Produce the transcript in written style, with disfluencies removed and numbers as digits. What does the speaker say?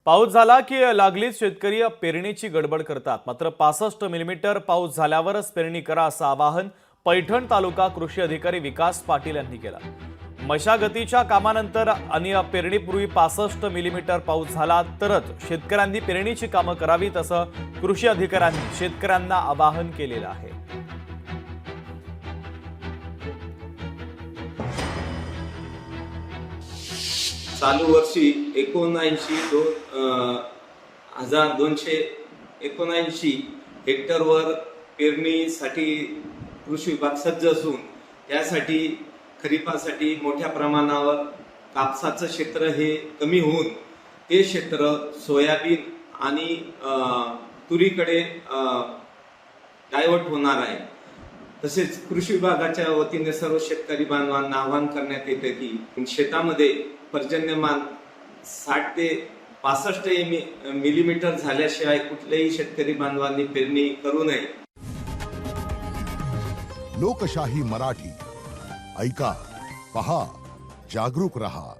पाऊस झाला की लागलीच शेतकरी पेरणीची गडबड करतात। मात्र 65 मिलीमीटर पाऊस झाल्यावरच पेरणी करा असं आवाहन पैठण तालुका कृषी अधिकारी विकास पाटील यांनी केलं। मशागतीच्या कामानंतर आणि पेरणीपूर्वी 65 मिलीमीटर पाऊस झाला तरच शेतकऱ्यांनी पेरणीची कामं करावीत असं कृषी अधिकाऱ्यांनी शेतकऱ्यांना आवाहन केलेलं आहे। चालू वर्षी 19,279 हेक्टरवर पेरणीसाठी कृषी विभाग सज्ज असून त्यासाठी खरीपासाठी मोठ्या प्रमाणावर कापसाचं क्षेत्र हे कमी होऊन ते क्षेत्र सोयाबीन आणि तुरीकडे डायव्हर्ट होणार आहे। तसेच कृषी विभागाच्या वतीने सर्व शेतकरी बांधवांना आवाहन करण्यात येते की शेतामध्ये पर्जन्यमान 60 ते 65 मिलीमीटर झाल्याशिवाय कुठल्याही शेतकरी बांधवांनी पेरणी करू नये। लोकशाही मराठी ऐका, पहा, जागरूक रहा।